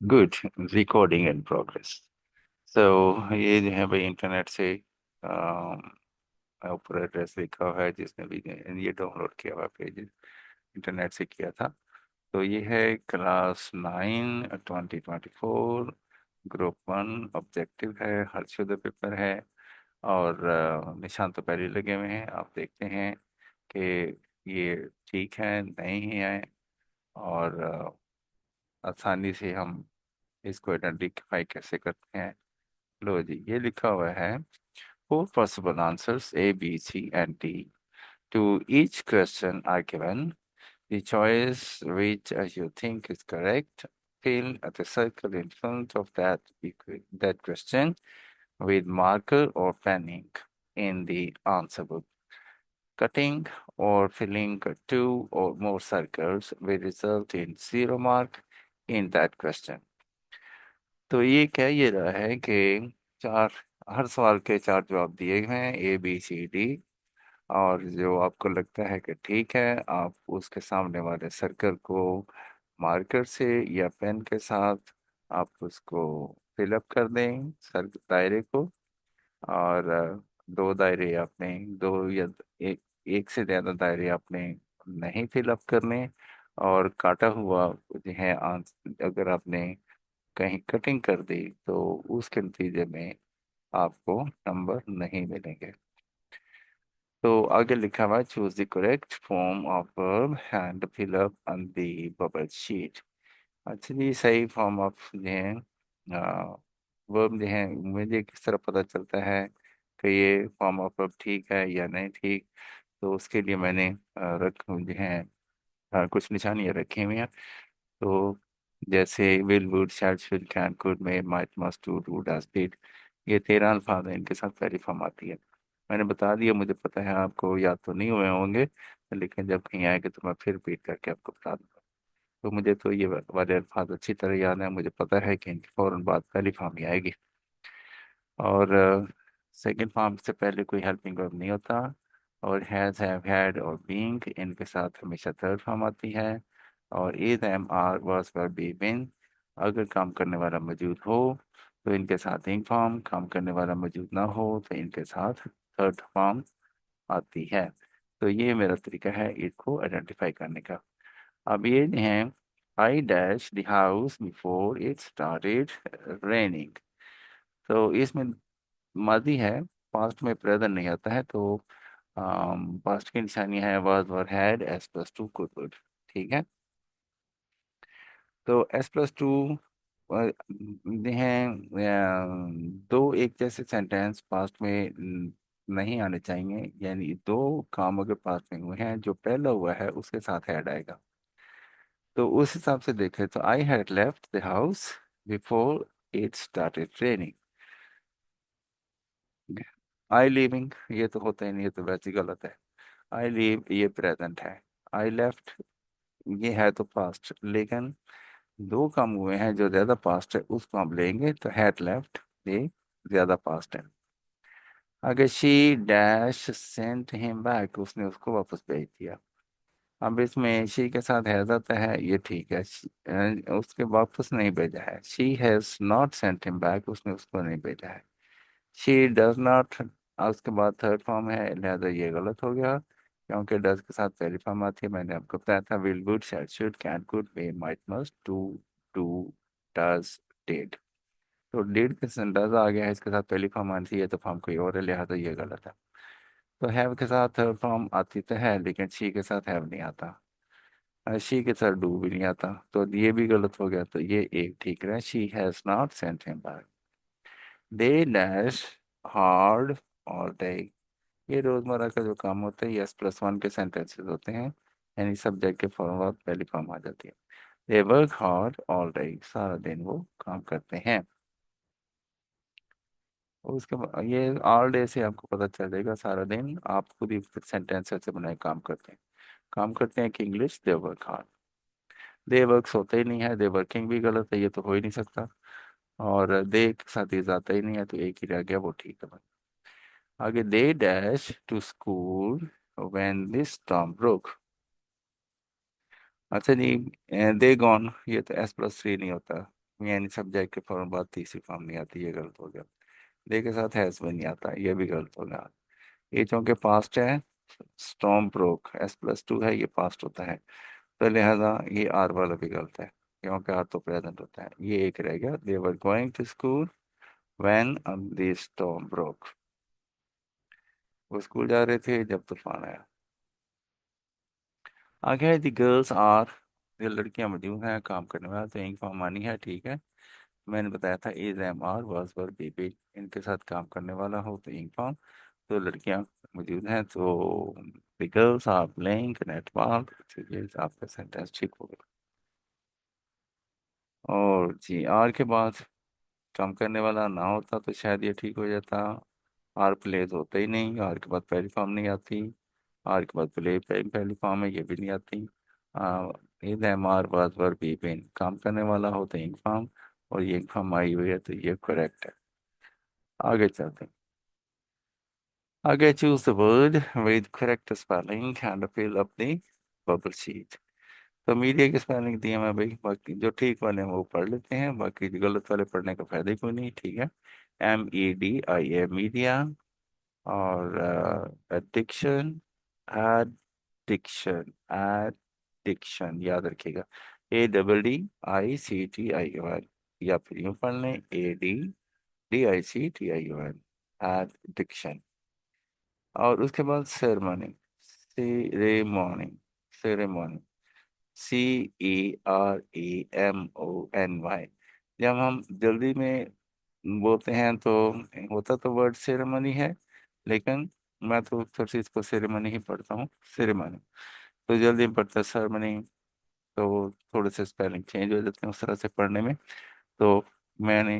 Good. Recording in progress. So ये जो है भाई इंटरनेट से ऊपर एड्रेस लिखा हुआ है, जिसने भी ये डाउनलोड किया हुआ पेज इंटरनेट से किया था। तो ये है क्लास 9 2024 ग्रुप 1 ऑब्जेक्टिव है, हर्षोदय पेपर है। और निशान तो पहले लगे हुए हैं, आप देखते हैं कि ये ठीक है नहीं है। और आसानी से हम इसको आइडेंटिफाई कैसे करते हैं। लो जी, ये लिखा हुआ है four possible answers A, B, C, and D to each question are given. The choice which you think is correct, fill the circle in front of that question with marker or pen ink in the answer book. Cutting or filling two or more circles will result in zero mark in that question. तो ये कह ये रहा है कि चार हर सवाल के चार जवाब दिए गए हैं, ए बी सी डी। और जो आपको लगता है कि ठीक है, आप उसके सामने वाले सर्कल को मार्कर से या पेन के साथ आप उसको फिलअप कर दें, सर दायरे को। और दो दायरे आपने दो या एक से ज़्यादा दायरे आपने नहीं फिलअप करने। और काटा हुआ जो है अगर आपने कहीं कटिंग कर दी तो उसके नतीजे में आपको नंबर नहीं मिलेंगे। तो आगे लिखा हुआ है choose the correct form of verb and fill up on the bubble sheet. अच्छा जी, सही फॉर्म ऑफ जो है वर्ब जो है, मुझे किस तरह पता चलता है कि ये फॉर्म ऑफ वर्ब ठीक है या नहीं ठीक। तो उसके लिए मैंने रख जो है कुछ निशानियाँ रखी हुई हैं। तो जैसे will would shall should can could may might must do do does did, ये 13 अल्फाज हैं, इनके साथ पहली फॉर्म आती है। मैंने बता दिया, मुझे पता है आपको याद तो नहीं हुए होंगे, लेकिन जब कहीं आएंगे तो मैं फिर रिपीट करके आपको बता दूंगा। तो मुझे तो ये वाले अल्फाज अच्छी तरह याद है, मुझे पता है कि इनके फौरन बाद पहली फॉर्म ही आएगी। और सेकंड फॉर्म से पहले कोई हेल्पिंग वर्ब नहीं होता। और हैज हैव हैड और बीइंग, इनके साथ हमेशा थर्ड फॉर्म आती है। और is am are was were be been, अगर काम करने वाला मौजूद हो तो इनके साथ इंग फॉर्म, काम करने वाला मौजूद ना हो तो इनके साथ थर्ड फॉर्म आती है। तो ये मेरा तरीका है इसको आइडेंटिफाई करने का। अब ये है I dash the house before it started raining. तो इसमें मादी है, पास्ट में प्रेजेंट नहीं आता है। तो पास्ट की निशानी है was were had S plus two could would. ठीक है। तो एस प्लस टू हैं दो एक जैसे सेंटेंस पास्ट में नहीं आने चाहिए, यानी दो काम अगर पास्ट में हुए हैं जो पहला हुआ है उसके साथ ऐड आएगा। तो उस हिसाब से देखें तो I had left the house before it started training. I living ये तो होता ही नहीं, ये तो वैसे ही गलत है। आई लीव ये प्रेजेंट है। आई लेफ्ट ये है तो पास्ट, लेकिन दो काम हुए हैं जो ज्यादा पास्ट है उसको हम लेंगे, तो हैड लेफ्ट ये ज्यादा पास्ट है। अगर she dash sent him back, उसने उसको वापस भेज दिया। अब इसमें शी के साथ हैज आता है, ये ठीक है। उसके वापस नहीं भेजा है। She has not sent him back, उसने उसको नहीं भेजा है। शी डज नॉट, उसके बाद थर्ड फॉर्म है, लिहाजा ये गलत हो गया, क्योंकि डज के साथ पहली फॉर्म आती है। मैंने आपको बताया था will would shall should can could may might must do do does did. तो डिड के साथ डज आ गया है, इसके साथ पहली फॉर्म आनी थी, ये तो फॉर्म कोई और है, लिहाजा ये गलत है। तो हैव के साथ थर्ड फॉर्म आती तो है, लेकिन शी के साथ हैव नहीं आता। शी के साथ डू भी नहीं आता, तो ये भी गलत हो गया। तो ये एक ठीक रहा, she has not sent him back. They dash hard और डे, ये रोजमर्रा का जो काम होता है, यस प्लस वन के सेंटेंसेस होते हैं, यानी सब्जेक्ट के फॉर्म बाद पहली फॉर्म आ जाती है। They work hard all day, सारा दिन वो काम करते हैं। और उसके बाद ये ऑल डे से आपको पता चलेगा सारा दिन आप खुद ही सेंटेंस ऐसे बनाए काम करते हैं। काम करते हैं कि English they work hard. They works होता ही नहीं है, दे वर्किंग भी गलत है, ये तो हो ही नहीं सकता। और दे के साथ ये जाता ही नहीं है, तो एक ही रह गया, वो ठीक है। आगे they dash to school when this storm broke. अच्छा जी, दे गॉन ये तो एस प्लस थ्री नहीं होता, यानी सब्जेक्ट के फॉर्म बाद तीसरी फॉर्म नहीं आती, ये गलत हो गया। दे के साथ हैज भी नहीं आता, ये भी गलत हो गया। ये चूंकि पास्ट है, स्टॉर्म ब्रोक S+2 है, ये पास्ट होता है, तो लिहाजा ये आर वाला भी गलत है, क्योंकि आर तो प्रेजेंट होता है। ये एक रह गया, they were going to school when the storm broke. वो स्कूल जा रहे थे जब तूफान आया। आगे है दी गर्ल्स आर, ये लड़कियां मौजूद हैं काम करने वाला, तो इंक फॉर्म आनी है, ठीक है। मैंने बताया था is am are was were be be, इनके साथ काम करने वाला हो तो इंक फॉर्म। तो लड़कियां मौजूद हैं, तो the girls are playing netball, तो ये आपका सेंटेंस ठीक हो गया। और जी आर के बाद काम करने वाला ना होता तो शायद ये ठीक हो जाता। आर प्लेस होता ही नहीं, आर के बाद पहली फॉर्म नहीं आती। आर के बाद प्ले पहली फॉर्म है, ये भी नहीं आती। Is am are was were be been, काम करने वाला हो तो इंक फॉर्म, और ये इंक फॉर्म आई हुई है, तो ये करेक्ट है। आगे चलते हैं। आगे choose the word with correct spelling and fill up the bubble sheet. तो मीडिया की स्पेलिंग दी है मैं भाई, बाकी जो ठीक वाले हैं वो पढ़ लेते हैं, बाकी जो गलत वाले पढ़ने का फायदा ही कोई नहीं, ठीक है। MEDIA मीडिया, और एडिक्शन, एडिक्शन, एडिक्शन याद रखिएगा, ADDICTION, या फिर यूं पढ़ लें ADDICTION, एडिक्शन। और उसके बाद सेरेमनी, सेरेमनी, सेरेमनी, CEREMONY। जब हम जल्दी में बोलते हैं तो होता तो वर्ड सेरेमनी है, लेकिन मैं तो अक्सर से इसको सेरेमनी ही पढ़ता हूँ, सेरेमनी। तो जल्दी में पढ़ता है सेरेमनी, तो थोड़े से स्पेलिंग चेंज हो जाते हैं उस तरह से पढ़ने में। तो मैंने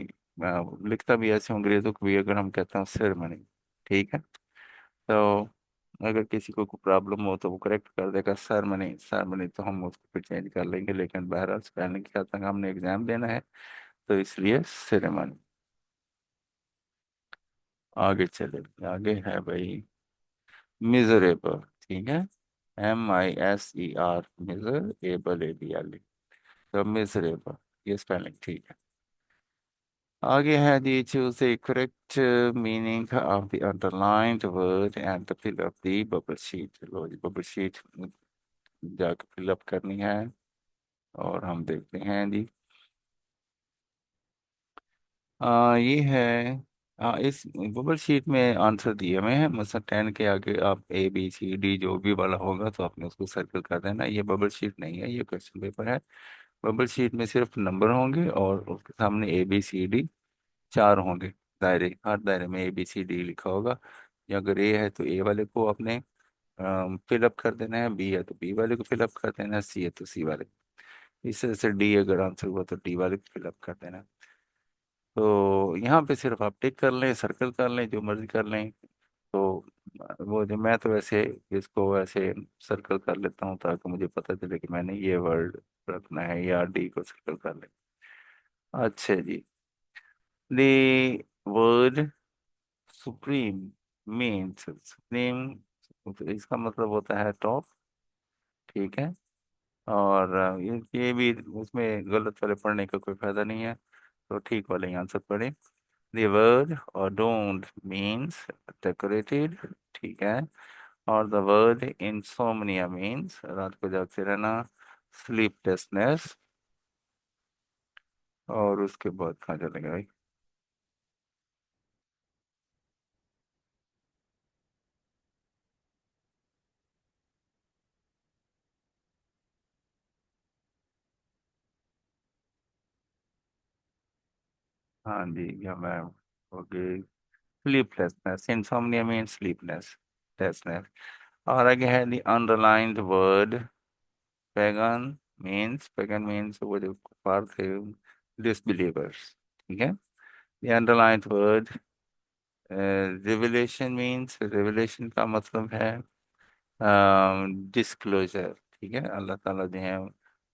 लिखता भी ऐसे हूँ, अंग्रेजों को भी अगर हम कहते हैं सेरेमनी, ठीक है। तो अगर किसी को कोई प्रॉब्लम हो तो वो करेक्ट कर देगा, सेरेमनी सेरेमनी, तो हम उसको फिर चेंज कर लेंगे, लेकिन बहरहाल स्पेलिंग के साथ हमने एग्जाम देना है, तो इसलिए सेरेमनी। आगे चले, आगे है भाई मिजरेबल, ठीक है। MISER, मिजर एबल, ABLE, तो मिजरेबल, ये स्पेलिंग ठीक है। आगे है जी, choose the correct meaning of the underlined word and fill up the bubble sheet. लो जी बबल शीट जाकर फिल अप करनी है, और हम देखते हैं जी। ये है, इस गूगल शीट में आंसर दिए हुए हैं, मतलब 10 के आगे आप ABCD जो भी वाला होगा तो आपने उसको सर्कल कर देना। ये बबल शीट नहीं है, ये क्वेश्चन पेपर है। बबल शीट में सिर्फ नंबर होंगे, और उसके सामने ABCD चार होंगे, दायरे, हर दायरे में ABCD लिखा होगा। या अगर A है तो A वाले को आपने फिलअप कर देना है, B है तो B वाले को फिलअप कर देना है, C है तो C वाले को। इस तरह से D अगर आंसर हुआ तो D वाले को फिलअप कर देना है। तो यहाँ पे सिर्फ आप टिक कर लें, सर्कल कर लें, जो मर्जी कर लें। तो वो जो, मैं तो वैसे इसको ऐसे सर्कल कर लेता हूँ ताकि मुझे पता चले कि मैंने ये वर्ड रखना है, या D को सर्कल कर ले। अच्छा जी, the word supreme means, supreme, इसका मतलब होता है टॉप, ठीक है। और ये भी, उसमें गलत वाले पढ़ने का कोई फायदा नहीं है, तो ठीक वाले ही आंसर पढ़े। The word adorned means decorated, ठीक है। और the word insomnia means रात को जागते रहना, sleeplessness। और उसके बाद कहाँ चलेंगे भाई? हाँ जी, या मैं, okay, sleeplessness, insomnia means sleeplessness। और आगे है the underlined word pagan means वो जो कुफार थे, disbelievers, ठीक है। the underlined word revelation means, revelation का मतलब है डिस्क्लोजर, ठीक है। अल्लाह ताला जो है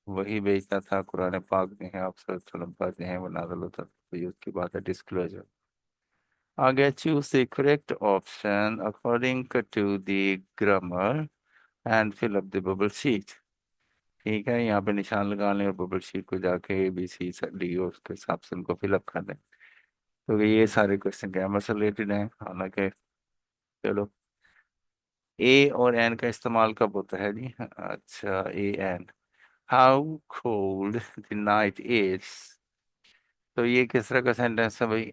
वही भेजता था, कुरान पाक जो है आप वसल्लम पर जो है वो नाज़िल होता था, तो ये उसकी बात है डिस्क्लोजर। आगे choose the correct option according to the grammar and fill up the bubble sheet. ठीक है, यहाँ पे निशान लगा लें और बबल शीट को जाके ABCD उसके हिसाब से उनको फिलअप कर दें। तो ये सारे क्वेश्चन ग्रामर से रिलेटेड हैं हालांकि। चलो, ए और एन का इस्तेमाल कब होता है जी? अच्छा, a an. How cold the night is. तो ये किस तरह का सेंटेंस है भाई?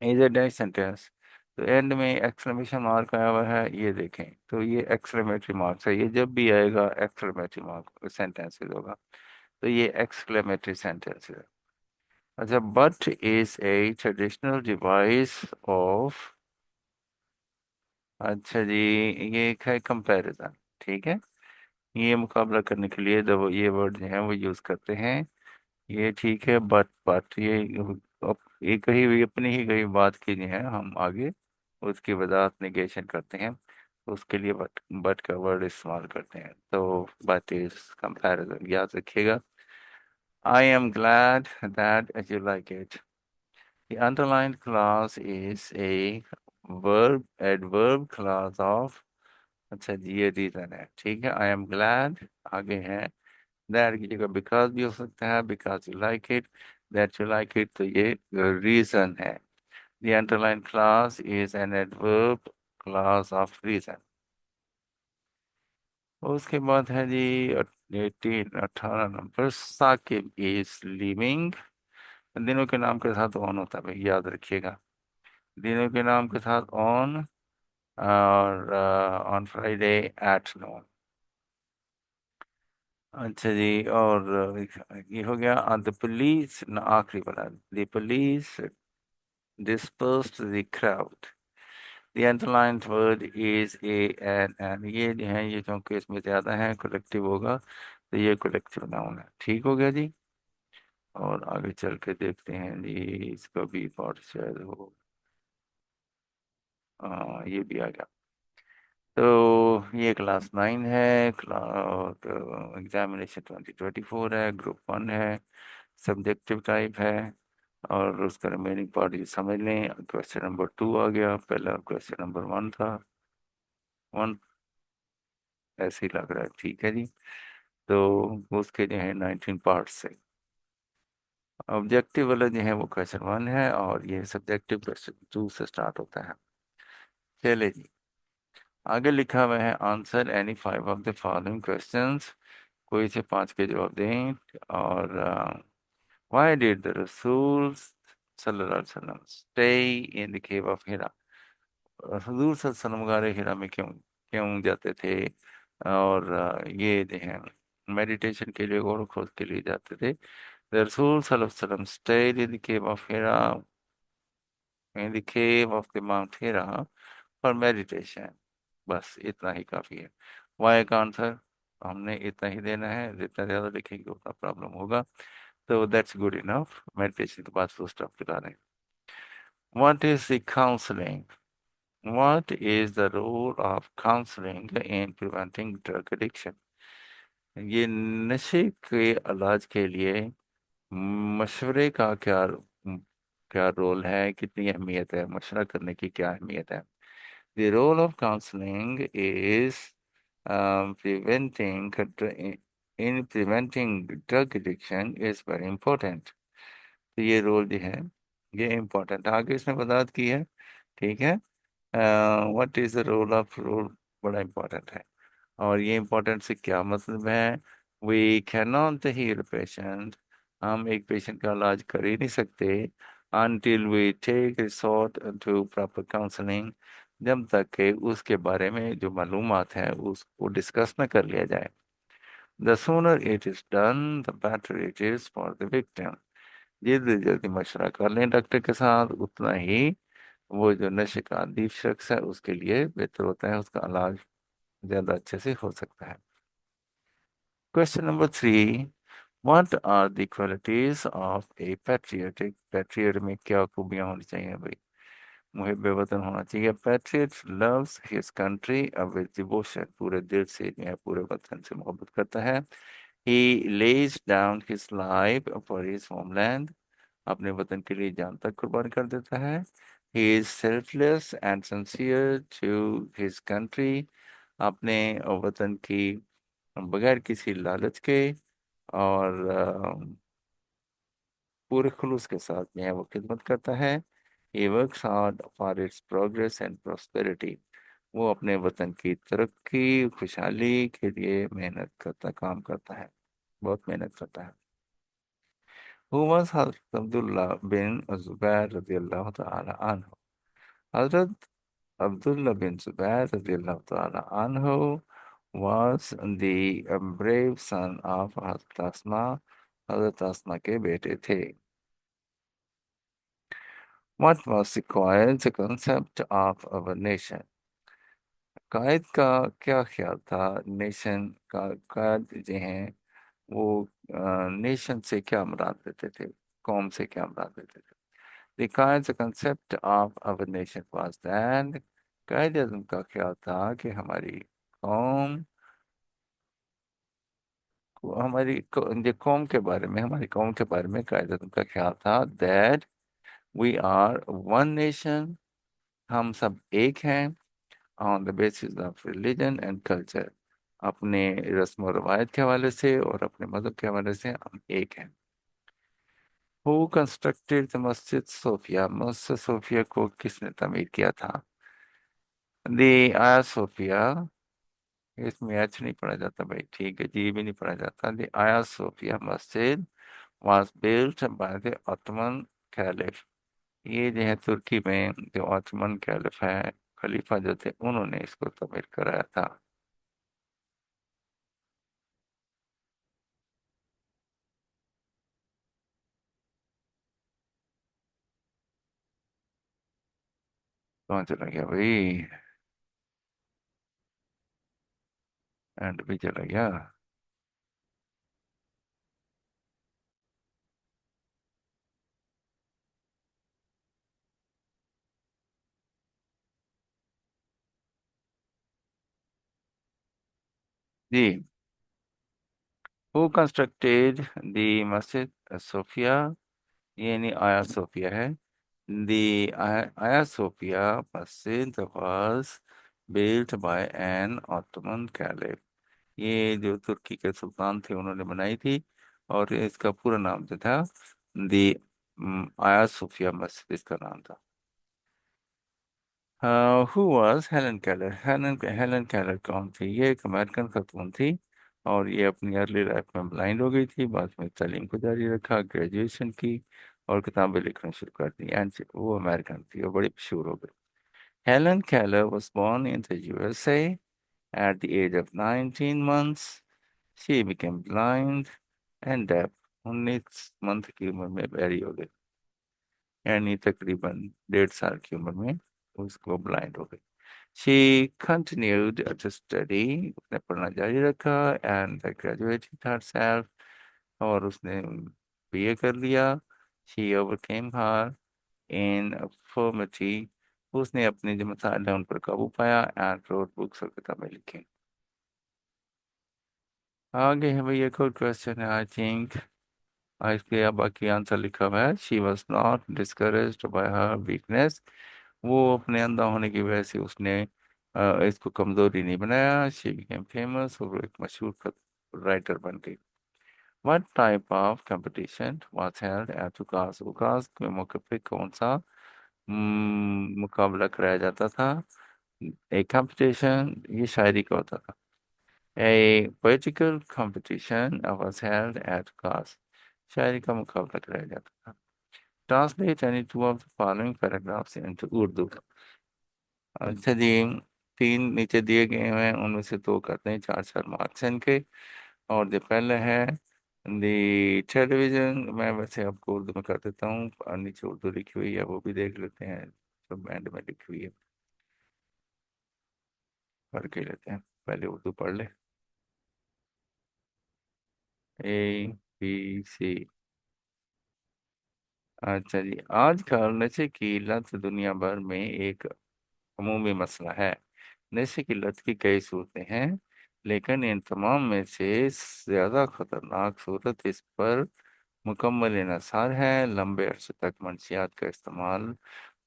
Is a dash sentence. तो एंड में एक्सक्लेमेशन मार्क आया हुआ है, ये देखें, तो ये एक्सक्लेमेटरी मार्क है। ये जब भी आएगा एक्सक्लेमेटरी मार्क सेंटेंस होगा, तो ये एक्सक्लेमेटरी सेंटेंस है। अच्छा, but is a traditional device of. अच्छा जी, ये एक है कंपैरिजन। ठीक है, ये मुकाबला करने के लिए जब ये वर्ड जो है वो यूज करते हैं। ये ठीक है, बट ये अब ये कही हुई अपनी ही कही बात की जो है हम आगे उसकी वजाहत निगेशन करते हैं, तो उसके लिए बट का वर्ड इस्तेमाल करते हैं। तो बट इज कंपैरिजन, याद रखिएगा। I am glad that you like it. The underlined clause is a adverb clause of। अच्छा जी, ये रीजन है। ठीक है, आई एम ग्लैड आगे है, दैट की जगह बिकॉज भी हो सकता है, because you like it, that you like it, तो ये रीजन है। The underline class is an adverb class of reason. उसके बाद है जी 18 नंबर, साकिब इज लिविंग। दिनों के नाम के साथ ऑन होता है भाई, याद रखिएगा। दिनों के नाम के साथ ऑन, और ऑन फ्राइडे एट नोन। अच्छा जी, और ये हो गया। द पुलिस, आखिरी वाला, the police dispersed the crowd। The underlined word is a and ये जो है, ये क्योंकि इसमें ज्यादा है, कलेक्टिव होगा, तो ये कलेक्टिव नाउन है। ठीक हो गया जी। और आगे चल के देखते हैं जी, इसका भी पार्ट शायद हो। ये भी आ गया। तो ये क्लास 9 है, एग्जामिनेशन 2024 है, ग्रुप 1 है, सब्जेक्टिव टाइप है। और उसका रिमेनिंग पार्ट ये समझ लें। क्वेश्चन नंबर 2 आ गया, पहला क्वेश्चन नंबर 1 था। 1 ऐसे ही लग रहा है, ठीक है जी। तो उसके जो है 19 पार्ट्स से। ऑब्जेक्टिव वाला जो है वो क्वेश्चन 1 है, और ये सब्जेक्टिव क्वेश्चन 2 से स्टार्ट होता है। चले जी, आगे लिखा हुआ है, answer any 5 of the following questions. कोई से 5 के जवाब दें। और व्हाई डिड द रसूल सल्लल्लाहु अलैहि वसल्लम stay in the cave of Hira. हुजूर सल्लल्लाहु अलैहि वसल्लम गारे हिरा में क्यों क्यों जाते थे? और ये जो है मेडिटेशन के लिए, गौर खोज के लिए जाते थे। The Rasul Sallallahu Alaihi Wasallam stayed in the cave of Hira, in the cave of the Mount Hira for meditation। बस इतना ही काफी है। वाई का आंसर हमने इतना ही देना है, जितना ज्यादा लिखेंगे उतना प्रॉब्लम होगा। तो दैट्स गुड इनफ। मेडिटेशन के बाद फुल स्टॉप लगा दें। What is the counselling? What is the role of counselling in preventing drug addiction? ये नशे के इलाज के लिए मशवरे का क्या क्या रोल है, कितनी अहमियत है, मशवरा करने की क्या अहमियत है? The role of counselling is preventing in preventing drug addiction is very important. तो ये रोल जो है ये इम्पोर्टेंट, आगे इसमें वजाहत की है। ठीक है, what is the role of role, बड़ा इम्पोर्टेंट है। और ये इम्पोर्टेंट से क्या मतलब है? We can not heal patient. हम एक पेशेंट का इलाज कर ही नहीं सकते until we take resort to proper counselling, जब तक कि उसके बारे में जो मालूमात है उसको डिस्कस न कर लिया जाए। The sooner it is done the better it is for the victim. जितनी जल्दी मशवरा कर लें डॉक्टर के साथ, उतना ही वो जो नशे का अदीब शख्स है उसके लिए बेहतर होता है, उसका इलाज ज्यादा अच्छे से हो सकता है। Question number 3, what are the qualities of a patriotic? Patriot में क्या खूबियां होनी चाहिए भाई? मुहिब वतन होना चाहिए। Patriot loves his country with devotion, पूरे दिल से जो है पूरे वतन से मोहब्बत करता है। He lays down his life for his homeland, अपने वतन के लिए जान तक कुर्बान कर देता है। He is selfless and sincere to his country, अपने वतन की बगैर किसी लालच के और पूरे खुलूस के साथ जो है वो खिदमत करता है। He works hard for its progress and prosperity। वो अपने वतन की तरक्की खुशहाली के लिए मेहनत करता, काम करता है, बहुत मेहनत करता है। Who was Hazrat Abdullah bin Zubair radiallahu ta'ala anhu? Hazrat Abdullah bin Zubair radiallahu ta'ala anhu was the brave son of Hazrat Asma। Hazrat Asma के बेटे थे। What was the Quran's concept of our nation? कायद का क्या ख्याल था nation का? कायद जो हैं वो नेशन से क्या मुराद लेते थे, कौम से क्या मुराद लेते थे? The Qaid's concept of our nation was that कायद आज़म का ख्याल था कि हमारी कौम जो कौम के बारे में, हमारी कौम के बारे में कायद आज़म का ख्याल था that we are one nation। हम सब एक हैं। On the basis of religion and culture. अपने रस्म और रवायत के हवाले से और अपने मजहब के हवाले से हम एक हैं। Who constructed the masjid Sophia? मस्जिद सोफिया को किसने तमीर किया था? The Aya Sophia. इसमें एच नहीं पढ़ा जाता भाई, ठीक है जी, भी नहीं पढ़ा जाता। द आया सोफिया मस्जिद was built by the Ottoman Caliph। ये जो है तुर्की में जो ऑटोमन कैलिफ है, खलीफा जो थे, उन्होंने इसको तमीर कराया था। कौन चला गया भाई? एंड भी चला गया। जी। Who constructed the masjid Sophia? ये नहीं, आया सोफिया है। The Aya Sophia masjid was built by an Ottoman caliph. ये जो तुर्की के सुल्तान थे उन्होंने बनाई थी। और इसका पूरा नाम जो था द आया सोफिया मस्जिद इसका नाम था। Who was Helen Keller? Helen Keller कौन थी? ये एक अमेरिकन खातून थी और ये अपनी अर्ली लाइफ में ब्लाइंड हो गई थी। बाद में तालीम को जारी रखा, ग्रेजुएशन की और किताबें लिखना शुरू कर दी, एंड वो अमेरिकन थी और बड़ी मशहूर हो गई। Helen Keller was born in the USA at the age of 19 months। She became blind and deaf 19 month की उम्र में बैरी हो गई, यानी तकरीबन 1.5 साल की उम्र में उसको ब्लाइंड हो गई। She continued to study। उसने पढ़ना जारी रखा and graduated herself। और उसने बीए कर लिया। She overcame her infirmity। उसने अपने जो मसाइल हैं उन पर काबू पाया and wrote books और किताबें लिखी। आगे है भैया, एक और क्वेश्चन है आई थिंक। इसके अब बाकी आंसर लिखा हुआ है। She was not discouraged bye her weakness. वो अपने अंधा होने की वजह से उसने इसको कमजोरी नहीं बनाया। She became famous. वो एक मशहूर राइटर बन गई। What type of competition was held at Ukaz? Ukaz के मौके पे कौन सा मुकाबला कराया जाता था? एक कंपटीशन, ये शायरी का होता था। A poetical competition was held at class। शायरी का मुकाबला कराया जाता था। Translate any two of the following paragraphs into Urdu। अच्छा जी, तीन नीचे दिए गए हैं, उनमें से दो करते हैं, 4 4 मार्क्स हैं इनके। और जो पहले है दी टेलीविजन, मैं वैसे आपको उर्दू में कर देता हूँ, और नीचे उर्दू लिखी हुई है वो भी देख लेते हैं, जो बैंड में लिखी हुई है पढ़ के लेते हैं। पहले उर्दू पढ़ ले। ABC। अच्छा जी, आजकल नशे की लत दुनिया भर में एक अमूमी मसला है। नशे की लत की कई सूरतें हैं, लेकिन इन तमाम में से ज्यादा खतरनाक सूरत इस पर मुकम्मल इन्हसार है। लंबे अरसे तक मंशियात का इस्तेमाल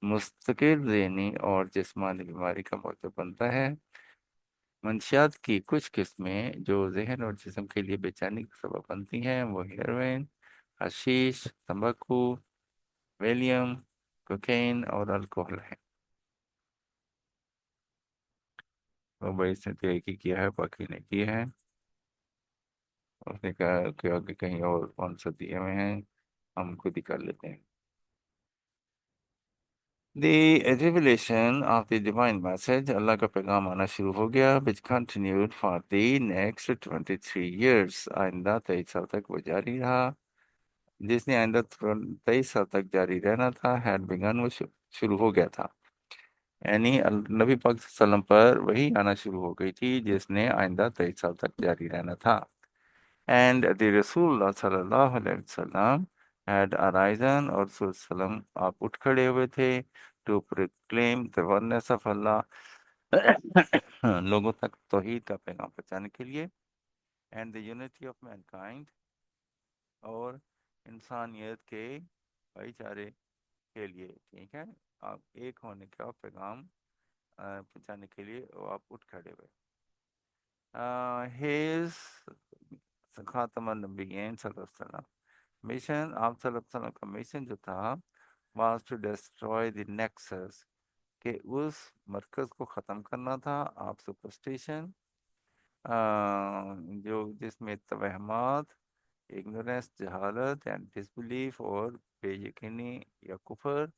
मुस्तकिल ज़हनी और जिस्मानी बीमारी का मौजू बनता है। मंशियात की कुछ किस्में जो जहन और जिस्म के लिए बेचैनी का सबब बनती हैं वो हेरोइन, हशीश, तंबाकू, वेलियम, कोकेन और अल्कोहल है। तो भाई इसने तो एक ही किया है, बाकी नहीं किए हैं। उसने कहा कि आगे कहीं और कौन सा दिए हुए हैं, हम खुद ही कर लेते हैं। The revelation of the divine message, अल्लाह का पैगाम आना शुरू हो गया, which continued for the next 23 years, आइंदा 23 साल तक वो जारी रहा। जिसने आइंदा 23 साल तक जारी रहना था, had begun, वो शुरू हो गया था। यानी नबी पाक सल्लम पर वही आना शुरू हो गई थी जिसने आइंदा 23 साल तक जारी रहना था। And the Rasulullah sallallahu alaihi wasallam had arisen, और रसूल सल्लम आप उठ खड़े हुए थे, to proclaim the oneness of Allah, लोगों तक तौहीद का पैगाम पहुंचाने के लिए, and the unity of mankind, और इंसानियत के भाईचारे के लिए। ठीक है, आप एक होने का पैगाम पहुंचाने के लिए वो आप उठ खड़े हुए। His खातमुन नबिय्यीन सल्लल्लाहु अलैहि वसल्लम मिशन, आप सल्लल्लाहु अलैहि वसल्लम का मिशन जो था, was to destroy the nexus, कि उस मरकज को ख़त्म करना था, आप सुपरस्टिशन, जो जिसमें तवहमात, इग्नोरेंस, जहालत एंड डिसबिलीफ, और बेयकीनी या कुफर,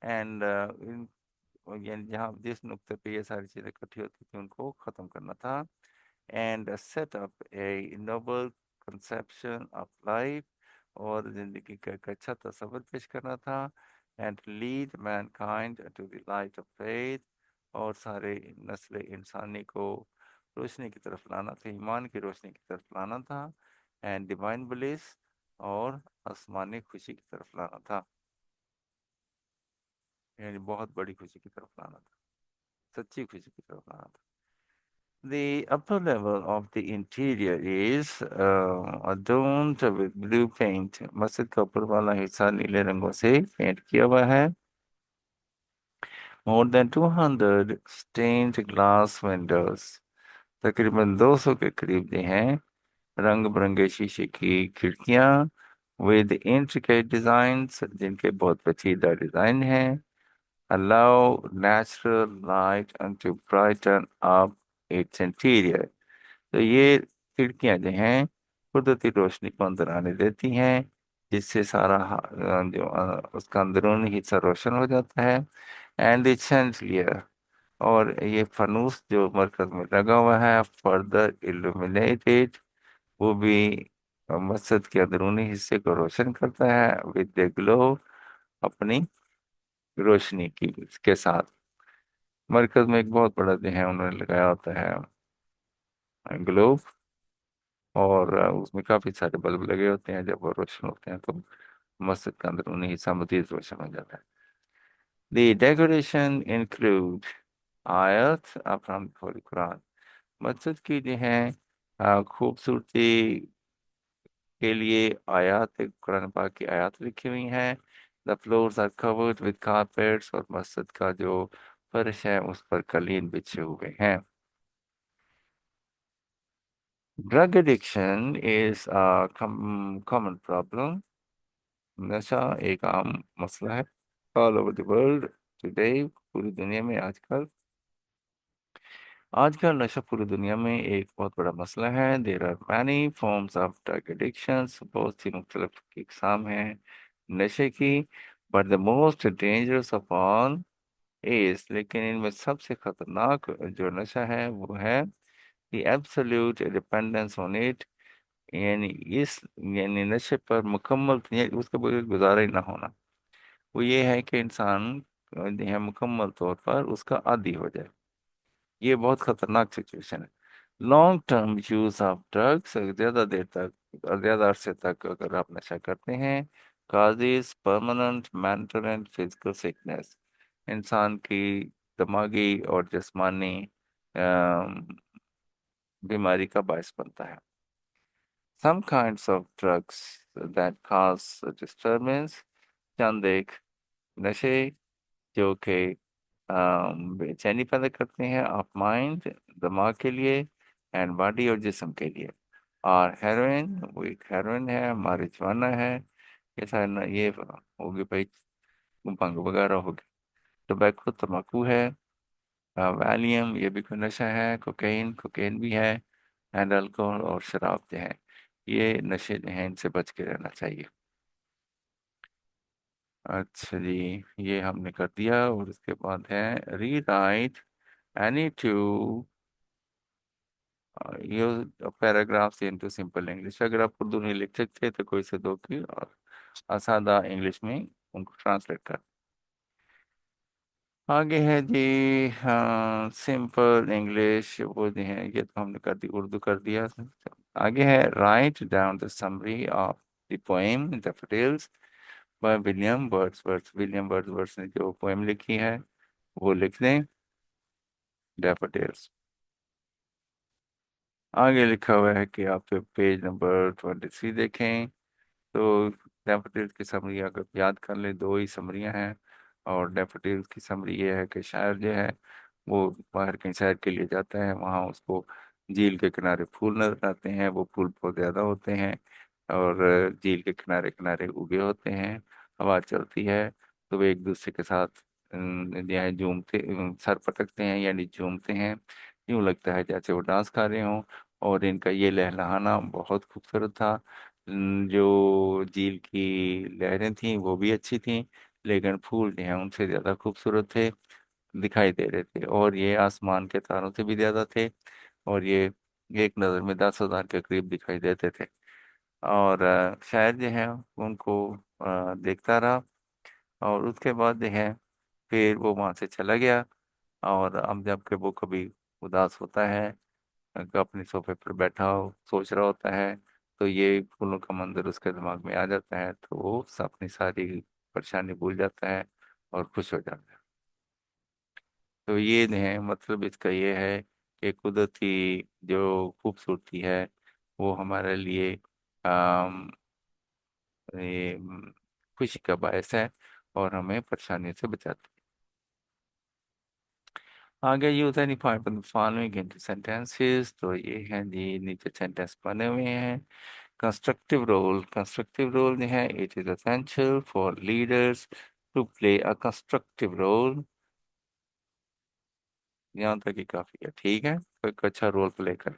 एंड यानी जहाँ जिस नुक्ते पे ये सारी चीज़ें इकट्ठी होती थी उनको ख़त्म करना था। And set up a noble conception of life, और ज़िंदगी का एक अच्छा तस्वर पेश करना था। And lead mankind to the light of faith, और सारे नस्ल इंसानी को रोशनी की तरफ लाना था, ईमान की रोशनी की तरफ लाना था। एंड डिवाइन ब्लिस, और आसमानी खुशी की तरफ लाना था, यानी बहुत बड़ी खुशी की तरफ लाना था, सच्ची खुशी की तरफ लाना था। The upper level of the interior is adorned with blue paint. मस्जिद का ऊपर वाला हिस्सा नीले रंगों से पेंट किया हुआ है। More than 200 stained glass windows. तकरीबन 200 के करीब जो हैं रंग बिरंगे शीशे की खिड़कियां, with intricate designs, जिनके बहुत पेचीदा डिजाइन हैं, allow natural light and to brighten up its interior। तो ये खिड़कियां जो हैं कुदरती रोशनी को अंदर आने देती हैं, जिससे सारा जो उसका अंदरूनी हिस्सा रोशन हो जाता है। एंड द chandelier, और ये फनूस जो मरकज में लगा हुआ है, फर्दर इल्यूमिनेटेड, वो भी मस्जिद के अंदरूनी हिस्से को रोशन करता है, विद द ग्लो, अपनी रोशनी की के साथ। मरकज में एक बहुत बड़ा जो है उन्होंने लगाया होता है ग्लोब, और उसमें काफी सारे बल्ब लगे होते हैं, जब वो रोशन होते हैं तो मस्जिद का अंदरूनी हिस्सा मजीद रोशन हो जाता है। The decoration include आयत फ्रॉम होली कुरान, मस्जिद की जो है खूबसूरती के लिए आयत, कुरान पाक की आयत लिखी हुई हैं। The floors are covered with carpets, और मस्जिद का जो फर्श है उस पर कालीन बिछे हुए हैं। Drug addiction is common problem, नशा एक आम मसला है। All over the world today, पूरी दुनिया में आजकल। आजकल नशा पूरी दुनिया में एक बहुत बड़ा मसला है। There are many forms of drug addictions, बहुत सी मुख्तलिफ की इकसाम हैं नशे की। But the most dangerous of all is, लेकिन इनमें सबसे खतरनाक जो नशा है वो है the absolute dependence on it, यानी इस यानी नशे पर मुकम्मल, यानी उसके बगैर गुजारा ही ना होना। वो ये है कि इंसान जो है मुकम्मल तौर पर उसका आदी हो जाए। ये बहुत खतरनाक सिचुएशन है। Long term use of drugs, ज्यादा देर तक और ज्यादा अरसे तक अगर आप नशा करते हैं, causes permanent mental and physical sickness, इंसान की दिमागी और जिस्मानी अम, बीमारी का बायस बनता है। Some kinds of drugs that cause disturbance, चंद एक नशे जो कि बेचैनी पैदा करते हैं ऑफ माइंड, दिमाग के लिए, एंड बॉडी और जिस्म के लिए। और हेरोइन, वो एक हेरोइन है, मारिजुआना है, ये सारे ये होगी भाई, भंग वगैरह होगी। टोबैको तम्बाकू है। वैलियम, ये भी कोई नशा है। कोकेन, कोकेन भी है। एंड अल्कोहल और शराब जो है, ये नशे जो हैं इनसे बच के रहना चाहिए। अच्छा जी, ये हमने कर दिया। और उसके बाद है rewrite any two use paragraphs into simple English. अगर आप उर्दू नहीं लिख सकते तो कोई से दो की और आसादा इंग्लिश में उनको ट्रांसलेट कर। आगे है जी, हाँ, सिंपल इंग्लिश वो जो है ये तो हमने कर दी, उर्दू कर दिया। आगे है write down the summary of the poem daffodils by William Wordsworth. William Wordsworth ने जो पोएम लिखी है वो लिख दें, डैफोडिल्स। आगे लिखा हुआ है कि आप पेज नंबर 23 देखें। तो डैफोडिल्स की समरी अगर याद कर ले, दो ही समरियां हैं। और डैफोडिल्स की समरी ये है कि शायर जो है वो बाहर कहीं सैर के लिए जाता है, वहाँ उसको झील के किनारे फूल नजर आते हैं। वो फूल बहुत ज्यादा होते हैं और झील के किनारे किनारे उगे होते हैं। हवा चलती है तो वे एक दूसरे के साथ जो है झूमते, सर पटकते हैं यानी झूमते हैं। यूं लगता है जैसे वो डांस कर रहे हों। और इनका ये लहलहाना बहुत खूबसूरत था। जो झील की लहरें थीं वो भी अच्छी थीं, लेकिन फूल जो हैं उनसे ज्यादा खूबसूरत थे, दिखाई दे रहे थे। और ये आसमान के तारों से भी ज्यादा थे। और ये एक नज़र में 10,000 के करीब दिखाई देते थे। और शायद जो है उनको देखता रहा। और उसके बाद जो है फिर वो वहां से चला गया। और अब जब कि वो कभी उदास होता है, अपने सोफे पर बैठा हो सोच रहा होता है, तो ये फूलों का मंजर उसके दिमाग में आ जाता है, तो वो अपनी सारी परेशानी भूल जाता है और खुश हो जाता है। तो ये है मतलब इसका ये है कि कुदरती जो खूबसूरती है वो हमारे लिए आम, ये, खुशी का बायस है और हमें परेशानियों से बचाती है। आगे use any following into sentences. तो ये हैं जी, नीचे सेंटेंस बने हुए हैं। कंस्ट्रक्टिव रोल, कंस्ट्रक्टिव रोल जो है, it is essential for leaders to play a constructive role. यहाँ तक ही काफी है, ठीक है, तो एक अच्छा रोल प्ले कर।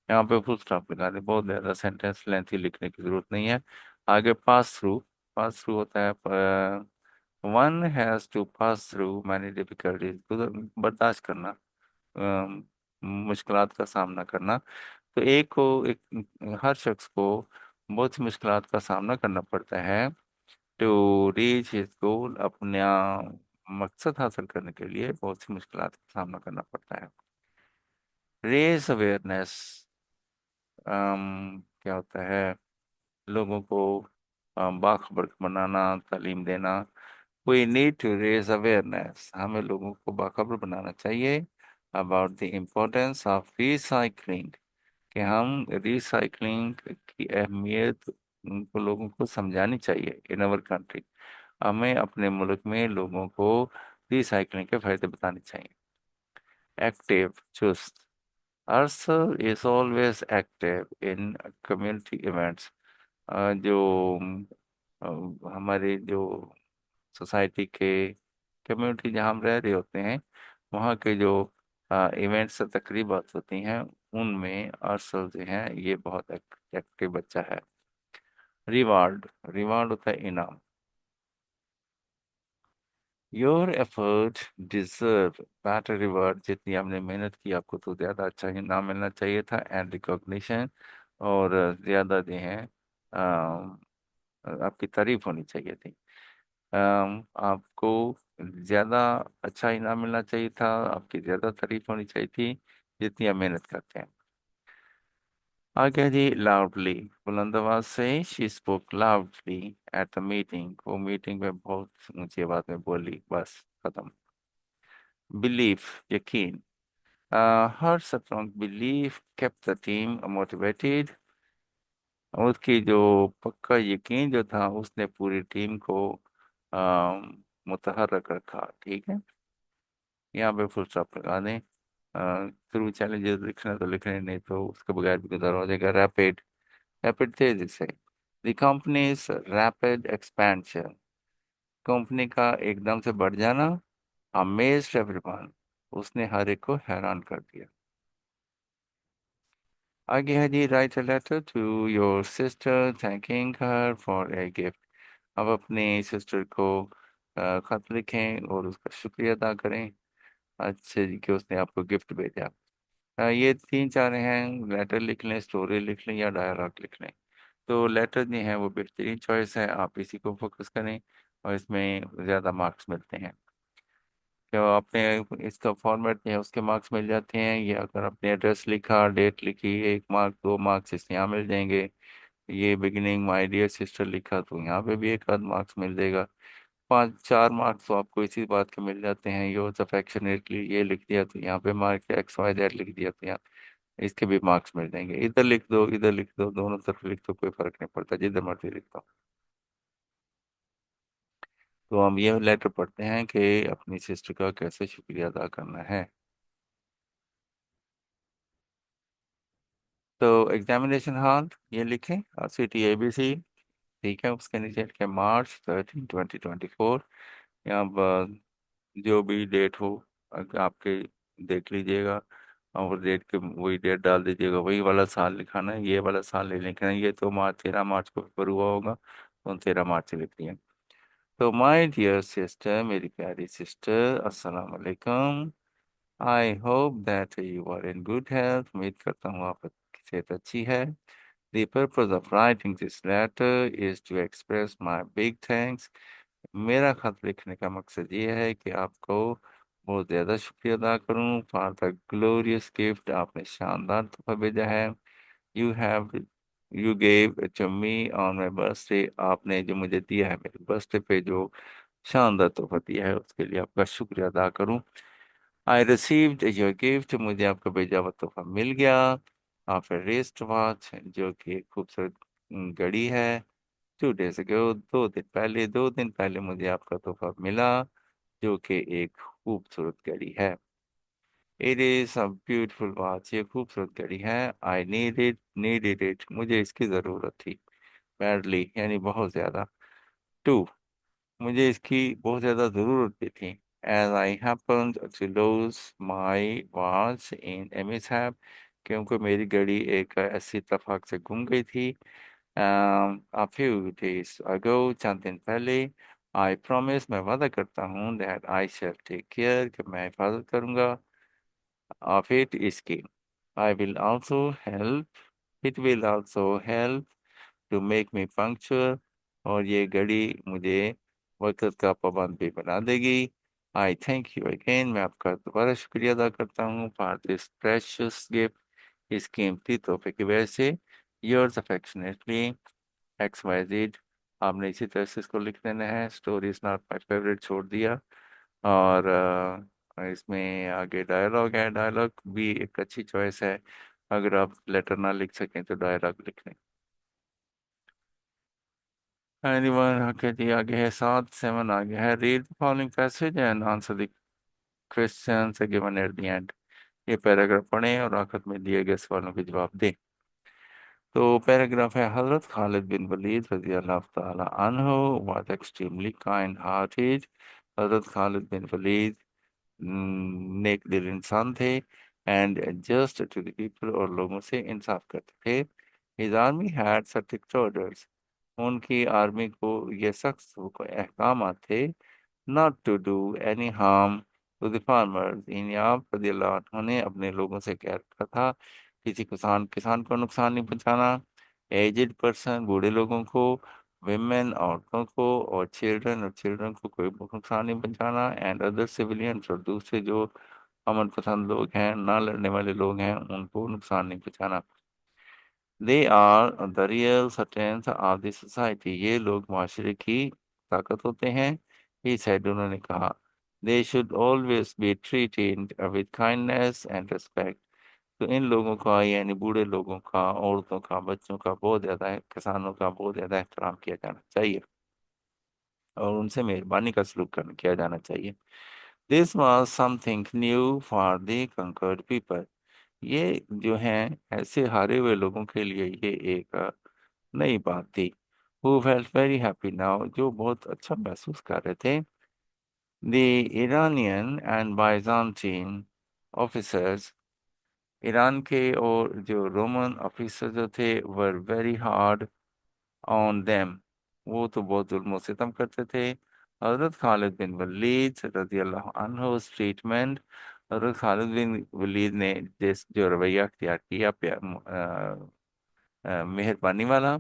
यहाँ पे फुल स्टॉप लगा दे, बहुत ज्यादा सेंटेंस लेंथी लिखने की जरूरत नहीं है। आगे पास थ्रू, पास थ्रू होता है one has to pass through many difficulties, बर्दाश्त करना, मुश्किलात का सामना करना। तो एक को एक हर शख्स को बहुत सी मुश्किलात का सामना करना पड़ता है टू रीच हिज गोल, अपना मकसद हासिल करने के लिए बहुत सी मुश्किलात का सामना करना पड़ता है। रेज अवेयरनेस, क्या होता है, लोगों को बाखबर बनाना, तालीम देना। We need to raise awareness, हमें लोगों को बाखबर बनाना चाहिए about the importance of recycling, कि हम रिसाइकलिंग की अहमियत उनको लोगों को समझानी चाहिए इन अवर कंट्री। हमें अपने मुल्क में लोगों को रिसाइकलिंग के फायदे बताने चाहिए। एक्टिव, चुस्त, Arcel is always active in community events। जो हमारे जो सोसाइटी के कम्युनिटी जहाँ हम रह रहे होते हैं, वहाँ के जो इवेंट्स तकरीबात होती हैं, उनमें अरसल जो है ये बहुत एक्टिव बच्चा है। रिवार्ड, रिवार्ड होता है इनाम। Your effort deserve better reward, जितनी आपने मेहनत की आपको तो ज़्यादा अच्छा इनाम मिलना चाहिए था। एंड रिकॉग्निशन, और ज़्यादा जो है आपकी तारीफ होनी चाहिए थी। आपको ज़्यादा अच्छा इनाम मिलना चाहिए था, आपकी ज़्यादा तारीफ होनी चाहिए थी जितनी आप मेहनत करते हैं। आगे जी, लाउडली, बुलंद आवाज से। She spoke loudly at the meeting, वो मीटिंग में बहुत ऊंची आवाज में बोली, बस खत्म। बिलीफ, यकीन, हर strong belief kept the team motivated, उसकी जो पक्का यकीन जो था उसने पूरी टीम को मुतहर्रक रखा, ठीक है। यहाँ पे फुल स्टॉप लगा दें। थ्रू चैलेंजेस लिखना तो लिख रहे, नहीं तो उसके बगैर भी गुजारा हो जाएगा। रैपिड, रैपिड तेजी से। The companies rapid expansion, company का एकदम से बढ़ जाना। अमेज्ड एवरीवन, उसने हर एक को हैरान कर दिया। आगे है जी, write a letter to your sister thanking her for a gift. अब अपने सिस्टर को खत लिखें और उसका शुक्रिया अदा करें, अच्छे जी कि उसने आपको गिफ्ट भेजा। ये तीन चार हैं, लेटर लिख लें, स्टोरी लिख लें, या डायलॉग लिख लें। तो लेटर जो है वो बेहतरीन चॉइस है, आप इसी को फोकस करें और इसमें ज़्यादा मार्क्स मिलते हैं। तो आपने इसका फॉर्मेट जो है उसके मार्क्स मिल जाते हैं। ये अगर आपने एड्रेस लिखा, डेट लिखी, 1 मार्क 2 मार्क्स इस यहाँ मिल जाएंगे। ये बिगिनिंग माय डियर सिस्टर लिखा तो यहाँ पे भी 1 आध मार्क्स मिल जाएगा। 5 4 मार्क्स तो आपको इसी बात के मिल जाते हैं। योर्स अफेक्शनेटली ये लिख दिया तो यहाँ पे मार्क, XYZ लिख दिया तो यहाँ इसके भी मार्क्स मिल जाएंगे। इधर लिख दो, इधर लिख दो, दोनों तरफ लिख दो, कोई फर्क नहीं पड़ता, जिधर मर्जी लिख दो। तो हम ये लेटर पढ़ते हैं कि अपनी सिस्टर का कैसे शुक्रिया अदा करना है। तो एग्जामिनेशन हॉल ये लिखें, CTABC। ठीक है, उसके नीचे लिखें March 13, 2024। यहाँ पर जो भी डेट हो आपके देख लीजिएगा, और डेट के वही डेट डाल दीजिएगा, वही वाला साल लिखाना है, ये वाला साल नहीं लिखना है। ये तो मार्च 13 मार्च को पेपर हुआ होगा, तो 13 मार्च से लिख दिए। तो माय डियर सिस्टर, मेरी प्यारी सिस्टर, अस्सलाम वालेकुम। I hope that you are in good health, उम्मीद करता हूँ आपकी सेहत अच्छी है। The purpose of writing this letter is to express my big thanks। मेरा खत लिखने का मकसद ये है कि आपको बहुत ज़्यादा शुक्रिया अदा करूं फॉर द ग्लोरियस गिफ्ट, आपने शानदार तोहफा भेजा है। You have you gave to me on my birthday, आपने जो मुझे दिया है मेरे बर्थडे पे, जो शानदार तोहफा दिया है, उसके लिए आपका शुक्रिया अदा करूं। आई रिसीव्ड योर गिफ्ट, मुझे आपका भेजा हुआ तोहफा मिल गया। ऑफ ए रिस्ट वॉच, जो कि एक खूबसूरत घड़ी है। 2 days ago, 2 दिन पहले, 2 दिन पहले मुझे आपका तोहफा मिला, जो कि एक खूबसूरत घड़ी है। It is a beautiful watch, ये खूबसूरत घड़ी है। आई नीडेड इट, मुझे इसकी ज़रूरत थी। बैडली यानी बहुत ज़्यादा। टू, मुझे इसकी बहुत ज़्यादा ज़रूरत भी थी। As I happened to lose my watch in a mishap, क्योंकि मेरी घड़ी एक ऐसी इत्तेफाक से गुम गई थी। A few days ago, चंद दिन पहले। I promise, मैं वादा करता हूँ, that I shall take care, कि मैं हिफाजत करूँगा of it, इसकी। I will also help, it will also help to make me punctual, और ये घड़ी मुझे वक्त का पाबंद भी बना देगी। I thank you again, मैं आपका दोबारा शुक्रिया अदा करता हूँ for this precious gift, इस कीमती तोहफे की वजह से। Yours affectionately, XYZ। आपने इसी तरह से इसको लिख देना है। Story is not my favourite छोड़ दिया। और इसमें आगे डायलॉग है, डायलॉग भी एक अच्छी चॉइस है। अगर आप लेटर ना लिख सकें तो डायलॉग लिख लें। एनीवन, ओके जी, आगे है 7 7 आगे है, read the following passage and answer the questions given at the end. ये पैराग्राफ पढ़ें और आखिर में दिए गए सवालों के जवाब दें। तो पैराग्राफ है, हजरत खालिद बिन वलीद रजी अल्लाह ताला अन्हु वाज एक्सट्रीमली काइंड हार्टेड। हजरत खालिद बिन वलीद नेक दिल इंसान थे। And just to the people, और लोगों से इंसाफ करते थे। His army had strict orders, उनकी आर्मी को ये सख्त अहकाम थे। Not to do any harm to the farmers, इन आप रज़ियल्लाहु अन्हु ने अपने लोगों से कह रखा था, किसी किसान किसान को नुकसान नहीं पहुंचाना। एजेड पर्सन, बूढ़े लोगों को। विमेन, औरतों को। और चिल्ड्रन को कोई नुकसान नहीं पहुंचाना। एंड अदर सिविलियंस, और दूसरे जो अमन पसंद लोग हैं, ना लड़ने वाले लोग हैं, उनको नुकसान नहीं पहुंचाना। They are the real strength of the society, ये लोग माशरे की ताकत होते हैं। ही सेड, उन्होंने कहा। They should always be treated with kindness and respect, तो इन लोगों का यानी बूढ़े लोगों का, औरतों का, बच्चों का बहुत ज़्यादा, किसानों का बहुत ज़्यादा एहतराम किया जाना चाहिए, और उनसे मेहरबानी का सलूक किया जाना चाहिए। This was something new for the conquered people. ये जो है ऐसे हारे हुए लोगों के लिए ये एक नई बात थी। Who felt very happy now, जो बहुत अच्छा महसूस कर रहे थे। The Iranian and Byzantine officers, Iran के और जो रोमन ऑफिसर जो थे, were very hard on them, वो तो बहुत जुल्म सितम करते थे। हजरत खालिद बिन वलीद रजी अल्लाह अन्हु ट्रीटमेंट, हजरत खालिद बिन वलीद ने जिस जो रवैया अख्तियार किया मेहरबानी वाला,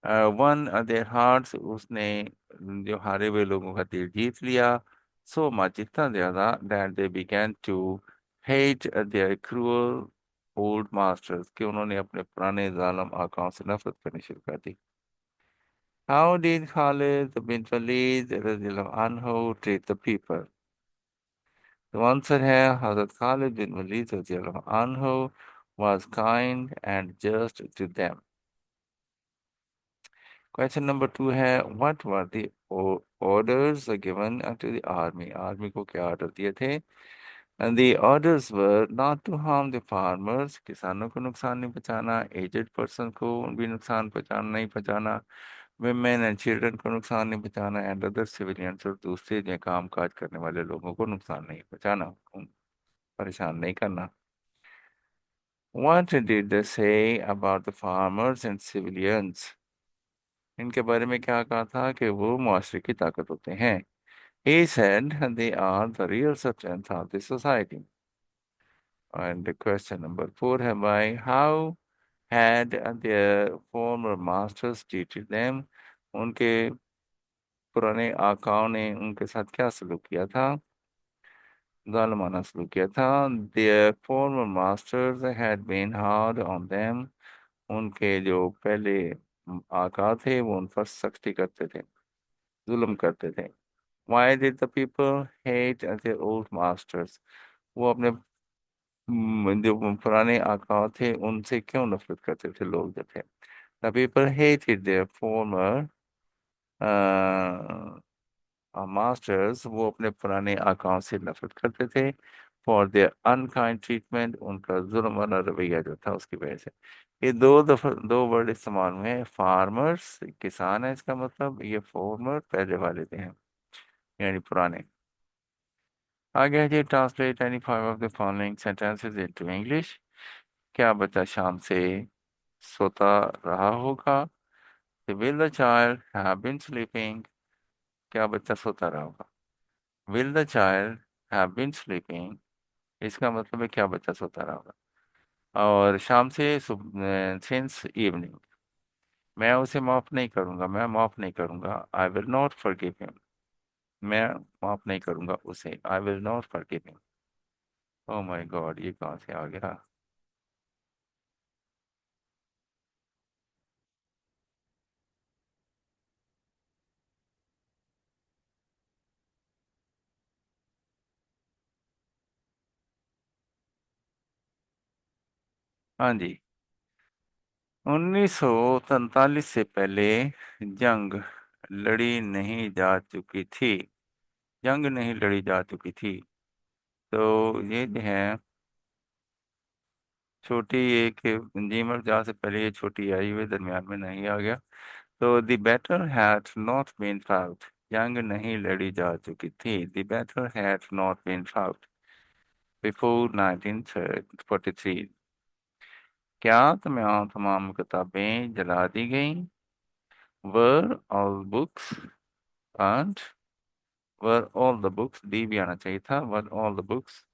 वन देयर हार्ट्स, उसने जो हारे हुए लोगों का दिल जीत लिया। सो मच, इतना ज्यादा, that they began to hate their cruel old masters, कि उन्होंने अपने पुराने जालिम आकाओं से नफरत करनी शुरू कर दी। हाउ डिड खालिद बिन वलीद रज़ियल्लाहु अन्हु ट्रीट द पीपल? तो आंसर है, हजरत खालिद बिन वलीद रज़ियल्लाहु अन्हु was kind and just to them. Question number 2 है, what were the orders given to the army? Army को क्या ऑर्डर दिए थे? And the orders were not to harm the farmers, किसानों को नुकसान नहीं पहुंचाना, एजेड पर्सन को भी नुकसान पहुंचाना नहीं पहुंचाना, women एंड चिल्ड्रन को नुकसान नहीं पहुंचाना, एंड अदर सिविलियंस, और दूसरे जो काम काज करने वाले लोगों को नुकसान नहीं पहुंचाना, परेशान नहीं करना। What did they say about the farmers and civilians? इनके बारे में क्या कहा था कि वो मुआशरे की ताकत होते हैं। He said they are the real strength of the society. And the question number 4 है भाई, how had their former masters treated them? उनके पुराने आकाओं ने उनके साथ क्या सलूक किया था? जालिमाना सलूक किया था। Their former masters had been hard on them. उनके जो पहले आका थे वो उन पर सख्ती करते थे, जुल्म करते थे। Why did the people hate their old masters? वो अपने जो पुराने आका थे उनसे क्यों नफरत करते थे लोग जो थे? The people hated their former masters, वो अपने पुराने आकाओं से नफरत करते थे। फॉर देयर अनकाइंड ट्रीटमेंट, उनका जुल्म वाला रवैया जो था उसकी वजह से। ये दो दफा दो वर्ड इस्तेमाल हुए हैं। फार्मर्स किसान है इसका मतलब, ये फॉर्मर पहले वाले थे हैं, यानी पुराने। आगे है जी, translate any five of the following sentences into English. क्या बच्चा शाम से सोता रहा होगा? Will the child have been sleeping? क्या बच्चा सोता रहा होगा? Will the child have been sleeping, इसका मतलब है क्या बच्चा सोता रहा होगा। और शाम से सिंस इवनिंग, मैं उसे माफ नहीं करूंगा, मैं माफ नहीं करूंगा। I will not forgive him, मैं माफ नहीं करूंगा उसे। I will not forgive him. Oh my God, ये कहाँ से आ गया? हाँ जी, 1943 से पहले जंग लड़ी नहीं जा चुकी थी, जंग नहीं लड़ी जा चुकी थी। तो ये जो है छोटी, एक कंज्यूमर जहाँ से पहले ये छोटी आई हुई, दरमियान में नहीं आ गया। तो the battle had not been fought, जंग नहीं लड़ी जा चुकी थी। The battle had not been fought before 1943। क्या तमाम तमाम किताबें जला दी गईं? Were all books burned, were all the books, the भी आना चाहिए था। Were all the books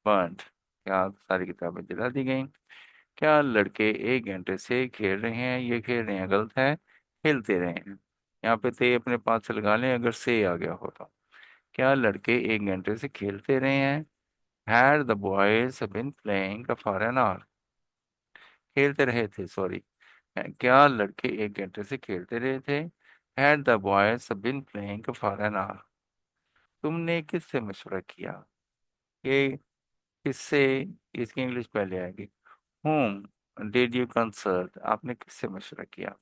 burned, क्या सारी किताबें जला दी गईं? क्या लड़के 1 घंटे से खेल रहे हैं? ये खेल रहे हैं गलत है, खेलते रहे हैं। यहाँ पे ते अपने पास से लगा लें अगर से आ गया हो तो। क्या लड़के 1 घंटे से खेलते रहे हैं? Had the boys been playing for an hour, खेलते रहे थे, सॉरी। क्या लड़के 1 घंटे से खेलते रहे थे? Had the boys been playing for an hour. तुमने किससे मशवरा किया? ये किससे, इसकी इंग्लिश पहले आएगी। whom did you consult, आपने किससे मशवरा किया?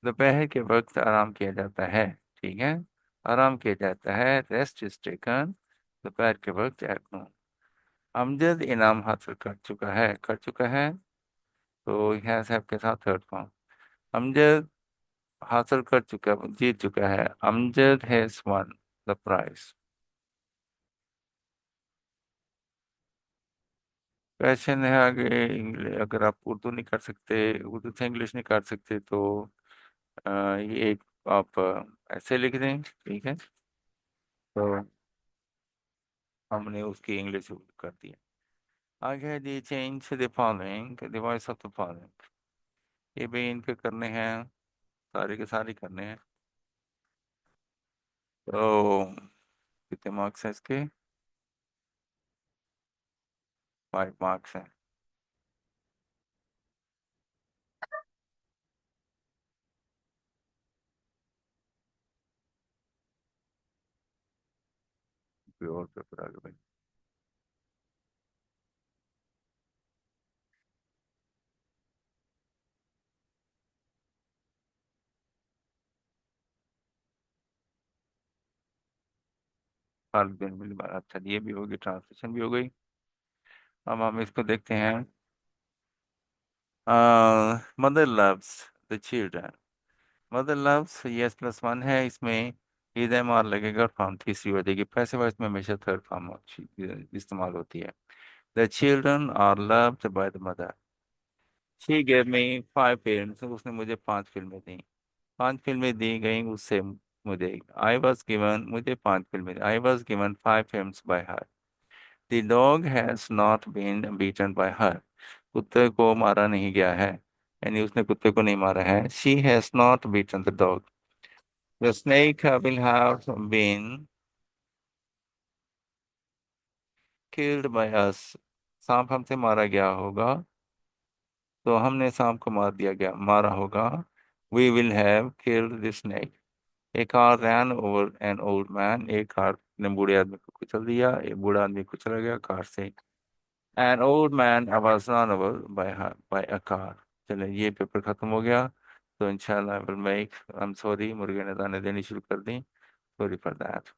दोपहर के वक्त आराम किया जाता है, ठीक है। आराम किया जाता है, रेस्ट इज टेकन, दोपहर के वक्त एट। अमजद इनाम हासिल कर चुका है, तो हैज हैव के साथ थर्ड फॉर्म। अमजद हासिल कर चुका, जीत चुका है। Amjad has won the prize. Question है आगे। अगर आप उर्दू नहीं कर सकते, उर्दू से इंग्लिश नहीं कर सकते, तो ये एक आप ऐसे लिख दें, ठीक है। तो हमने उसकी इंग्लिश कर दी। आगे है the change the following the voice of the following. ये भी इन पे करने हैं, सारे के सारे करने हैं। तो कितने मार्क्स हैं इसके? 5 मार्क्स हैं। कोई और पेपर आगे भाई। हर दिन मिली बार, अच्छा ये भी होगी, ट्रांसलेशन भी हो गई। अब हम इसको देखते हैं। Mother loves the children. Mother loves yes plus one है इसमें। इज एम आर लगेगा, फॉर्म तीसरी हो जाएगी। पैसे वॉइस में हमेशा थर्ड फॉर्म इस्तेमाल होती है। The children are loved by the mother. She gave me 5 films, उसने मुझे 5 फिल्में दी। 5 फिल्में दी गई उससे मुझे। आई वॉज गिवन, मुझे 5 फिल्में, I was given 5 films by her. The dog has not been beaten by her. कुत्ते को मारा नहीं गया है, यानी उसने कुत्ते को नहीं मारा है। She has not beaten the dog. The snake will have been killed by us. सांप हमसे मारा गया होगा, तो हमने सांप को मारा होगा। We will have killed the snake. A car ran over an old man. एक कार ने बूढ़े आदमी को कुचल दिया, एक बूढ़ा आदमी कुचला गया कार से। An old man was run over by a car। चले ये पेपर खत्म हो गया। तो इंशाल्लाह I will make, I am sorry, मुर्गे ने दाने देनी शुरू कर दी। Sorry for that.